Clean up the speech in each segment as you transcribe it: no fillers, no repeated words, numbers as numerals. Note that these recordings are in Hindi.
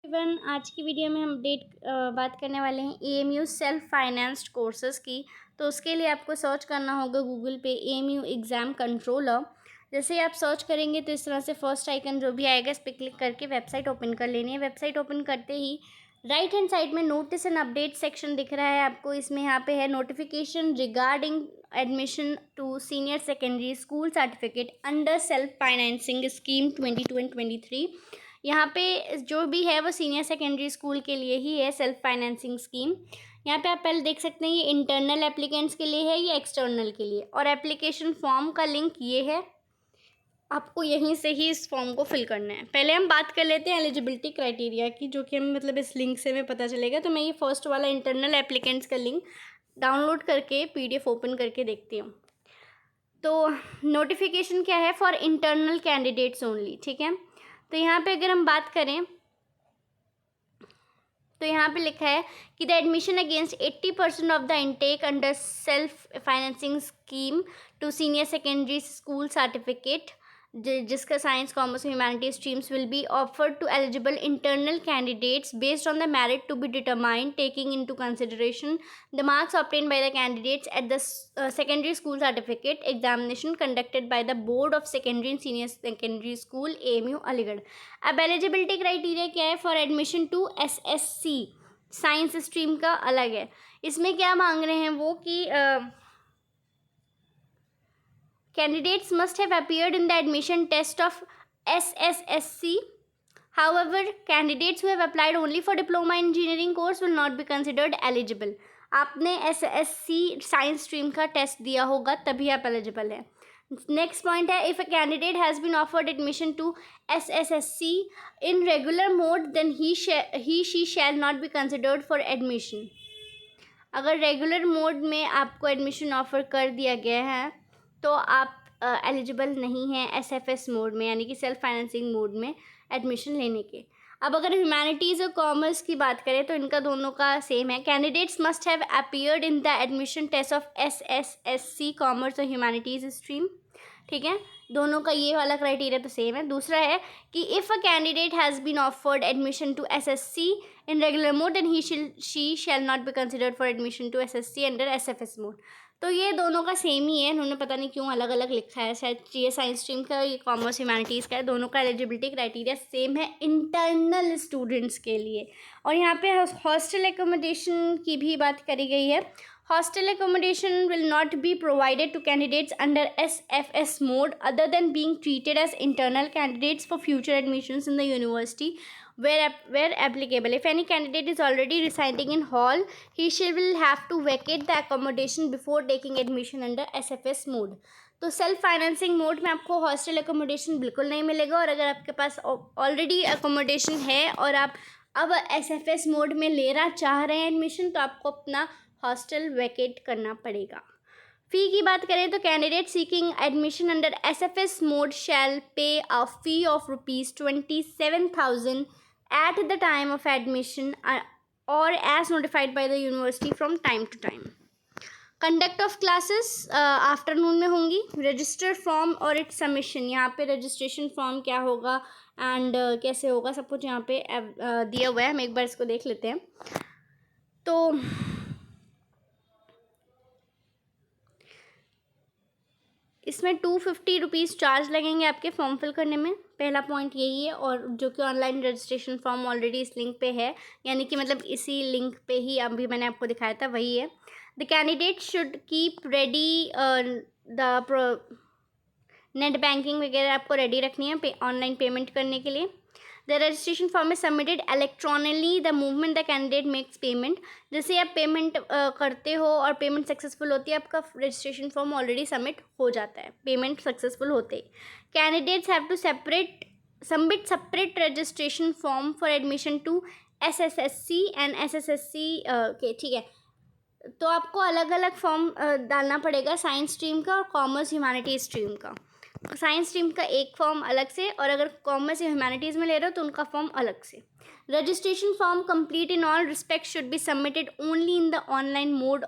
एवरीवन, आज की वीडियो में हम बात करने वाले हैं एएमयू सेल्फ फाइनेंस्ड कोर्सेज़ की। तो उसके लिए आपको सर्च करना होगा गूगल पे एएमयू एग्ज़ाम कंट्रोलर। जैसे ही आप सर्च करेंगे तो इस तरह से फर्स्ट आइकन जो भी आएगा इस पर क्लिक करके वेबसाइट ओपन कर लेनी है। वेबसाइट ओपन करते ही राइट हैंड साइड में नोटिस एंड अपडेट सेक्शन दिख रहा है आपको। इसमें यहाँ पे है notification regarding admission to senior secondary school certificate under self financing scheme 22 and 23। यहाँ पे जो भी है वो सीनियर सेकेंडरी स्कूल के लिए ही है सेल्फ फाइनेंसिंग स्कीम। यहाँ पे आप पहले देख सकते हैं ये इंटरनल एप्लीकेंट्स के लिए है या एक्सटर्नल के लिए, और एप्लीकेशन फॉर्म का लिंक ये है, आपको यहीं से ही इस फॉर्म को फिल करना है। पहले हम बात कर लेते हैं एलिजिबिलिटी क्राइटेरिया की, जो कि हमें मतलब इस लिंक से हमें पता चलेगा। तो मैं ये फर्स्ट वाला इंटरनल एप्लीकेंट्स का लिंक डाउनलोड करके पीडीएफ ओपन करके देखती हूँ। तो नोटिफिकेशन क्या है, फॉर इंटरनल कैंडिडेट्स ओनली, ठीक है। तो यहाँ पे अगर हम बात करें तो यहाँ पे लिखा है कि the admission against 80% of the intake under self financing scheme to senior secondary school certificate जिसका science commerce humanity streams will be offered to eligible internal candidates based on the merit to be determined taking into consideration the marks obtained by the candidates at the secondary school certificate examination conducted by the board of secondary and senior secondary school AMU Aligarh. अब एलिजिबिलिटी क्राइटेरिया क्या है, for admission to SSC science stream का अलग है। इसमें क्या मांग रहे हैं वो कि candidates must have appeared in the admission test of SSSC. However, candidates who have applied only for diploma engineering course will not be considered eligible. आपने SSC साइंस स्ट्रीम का टेस्ट दिया होगा तभी आप एलिजिबल हैं। नेक्स्ट पॉइंट है, if a candidate has been offered admission to SSSC in regular mode then he she shall not be considered for admission. अगर रेगुलर मोड में आपको एडमिशन ऑफर कर दिया गया है तो आप एलिजिबल नहीं हैं SFS मोड में, यानी कि सेल्फ फाइनेंसिंग मोड में एडमिशन लेने के। अब अगर ह्यूमैनिटीज़ और कॉमर्स की बात करें तो इनका दोनों का सेम है। Candidates must have appeared in the admission test of SSSC commerce और ह्यूमैनिटीज़ स्ट्रीम, ठीक है। दोनों का ये वाला क्राइटेरिया तो सेम है। दूसरा है कि if a candidate has been offered admission to SSC in regular mode and she shall not be considered for admission to SSC under SFS mode. तो ये दोनों का सेम ही है, इन्होंने पता नहीं क्यों अलग अलग लिखा है, शायद ये साइंस स्ट्रीम का ये कॉमर्स ह्यूमैनिटीज़ का है। दोनों का एलिजिबिलिटी क्राइटेरिया सेम है इंटरनल स्टूडेंट्स के लिए। और यहाँ पे हॉस्टल एकोमोडेशन की भी बात करी गई है। Hostel accommodation will not be provided to candidates under SFS mode other than being treated as internal candidates for future admissions in the university where applicable. If any candidate is already residing in hall, she will have to vacate the accommodation before taking admission under SFS mode. तो सेल्फ फाइनेंसिंग मोड में आपको हॉस्टल एकोमोडेशन बिल्कुल नहीं मिलेगा, और अगर आपके पास ऑलरेडी एकोमोडेशन है और आप अब SFS मोड में लेना चाह रहे हैं एडमिशन, तो आपको अपना हॉस्टल वैकेट करना पड़ेगा। फ़ी की बात करें तो candidate seeking admission under SFS mode shall pay a fee of ₹27,000 at the time of admission or as notified by the university from time to time. Conduct of classes afternoon में होंगी। रजिस्टर फॉर्म और इट्स सबमिशन, यहाँ पे रजिस्ट्रेशन फॉर्म क्या होगा एंड कैसे होगा सब कुछ यहाँ पे दिया हुआ है। हम एक बार इसको देख लेते हैं। तो इसमें 250 रुपीज़ चार्ज लगेंगे आपके फॉर्म फिल करने में, पहला पॉइंट यही है। और जो कि ऑनलाइन रजिस्ट्रेशन फॉर्म ऑलरेडी इस लिंक पे है, यानी कि मतलब इसी लिंक पे ही अभी मैंने आपको दिखाया था वही है। The candidate should keep ready the net banking वगैरह आपको रेडी रखनी है ऑनलाइन पेमेंट करने के लिए। The registration form is submitted electronically the movement the candidate makes payment. जैसे आप पेमेंट करते हो और पेमेंट सक्सेसफुल होती है, आपका रजिस्ट्रेशन फॉर्म ऑलरेडी सबमिट हो जाता है पेमेंट सक्सेसफुल होते ही। Candidates have to submit separate registration form for admission to SSSC and SSSC के, ठीक है। तो आपको अलग अलग फॉर्म डालना पड़ेगा साइंस स्ट्रीम का और कॉमर्स ह्यूमैनिटीज़ स्ट्रीम का। साइंस स्ट्रीम का एक फॉर्म अलग से, और अगर कॉमर्स या ह्यूमैनिटीज़ में ले रहे हो तो उनका फॉर्म अलग से। Registration form complete in all respect should be submitted only in the online mode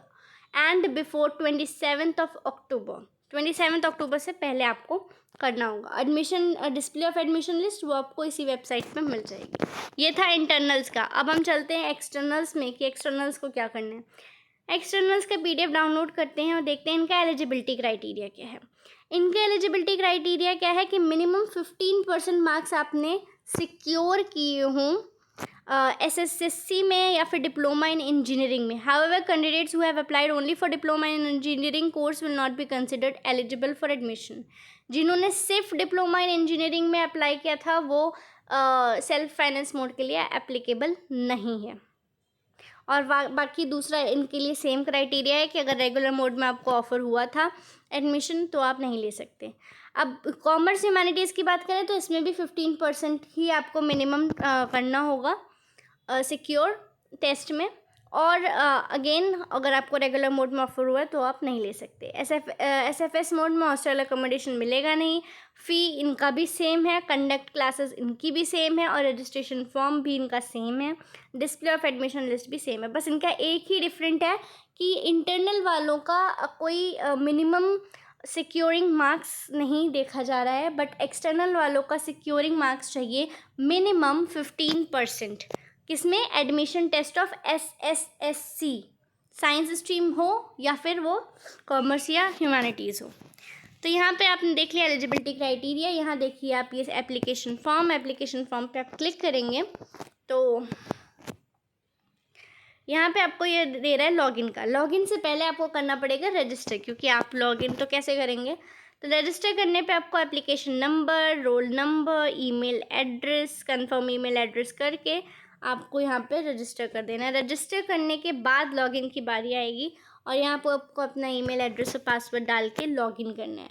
and before 27 अक्टूबर। 27 अक्टूबर से पहले आपको करना होगा। Admission display of admission list वो आपको इसी वेबसाइट पे मिल जाएगी। ये था इंटरनल्स का। अब हम चलते हैं एक्सटर्नल्स में कि एक्सटर्नल्स को क्या करना है। एक्सटर्नल्स का PDF डाउनलोड करते हैं और देखते हैं इनका एलिजिबिलिटी क्राइटेरिया क्या है। इनका एलिजिबिलिटी क्राइटेरिया क्या है कि मिनिमम 15% मार्क्स आपने सिक्योर किए हों SSSC में या फिर डिप्लोमा इन इंजीनियरिंग में। However candidates who have applied only for diploma in engineering course will not be considered eligible for admission. जिन्होंने सिर्फ डिप्लोमा इन इंजीनियरिंग में अप्लाई किया था वो सेल्फ फाइनेंस मोड के लिए एप्लीकेबल नहीं है। और बाकी दूसरा इनके लिए सेम क्राइटेरिया है कि अगर रेगुलर मोड में आपको ऑफ़र हुआ था एडमिशन तो आप नहीं ले सकते। अब कॉमर्स ह्यूमैनिटीज़ की बात करें तो इसमें भी 15% ही आपको मिनिमम करना होगा सिक्योर टेस्ट में। और अगेन अगर आपको रेगुलर मोड में ऑफर हुआ है तो आप नहीं ले सकते। SFS मोड में हॉस्टल अकोमोडेशन मिलेगा नहीं। फ़ी इनका भी सेम है, कंडक्ट क्लासेस इनकी भी सेम है और रजिस्ट्रेशन फॉर्म भी इनका सेम है। डिस्प्ले ऑफ एडमिशन लिस्ट भी सेम है। बस इनका एक ही डिफरेंट है कि इंटरनल वालों का कोई मिनिमम सिक्योरिंग मार्क्स नहीं देखा जा रहा है, बट एक्सटर्नल वालों का सिक्योरिंग मार्क्स चाहिए मिनिमम 15%। किसमें? Admission test of SSSC, science stream हो या फिर वो कॉमर्स या ह्यूमैनिटीज़ हो। तो यहाँ पे आपने देख लिया एलिजिबिलिटी क्राइटेरिया। यहाँ देखिए आप ये एप्लीकेशन फॉर्म पे आप क्लिक करेंगे तो यहाँ पे आपको ये दे रहा है लॉगिन का। लॉगिन से पहले आपको करना पड़ेगा रजिस्टर, क्योंकि आप लॉगिन तो कैसे करेंगे। तो रजिस्टर करने पे आपको application number, roll number, email address, confirm email address करके आपको यहाँ पे रजिस्टर कर देना है। रजिस्टर करने के बाद लॉगिन की बारी आएगी और यहाँ पर आपको अपना ईमेल एड्रेस और पासवर्ड डाल के लॉगिन करना है।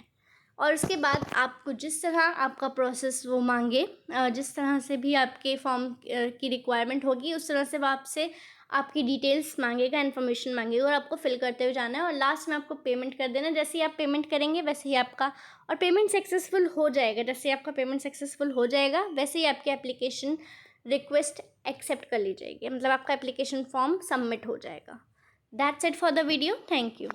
और उसके बाद आपको जिस तरह आपका प्रोसेस वो मांगे, जिस तरह से भी आपके फॉर्म की रिक्वायरमेंट होगी उस तरह से वो आपसे आपकी डिटेल्स मांगेगा, इन्फॉर्मेशन मांगेगा और आपको फिल करते हुए जाना है और लास्ट में आपको पेमेंट कर देना है। जैसे ही आप पेमेंट करेंगे वैसे ही आपका और पेमेंट सक्सेसफुल हो जाएगा। जैसे ही आपका पेमेंट सक्सेसफुल हो जाएगा वैसे ही आपकी एप्लीकेशन रिक्वेस्ट एक्सेप्ट कर ली जाएगी, मतलब आपका एप्लीकेशन फॉर्म सबमिट हो जाएगा। That's it for the video. Thank you.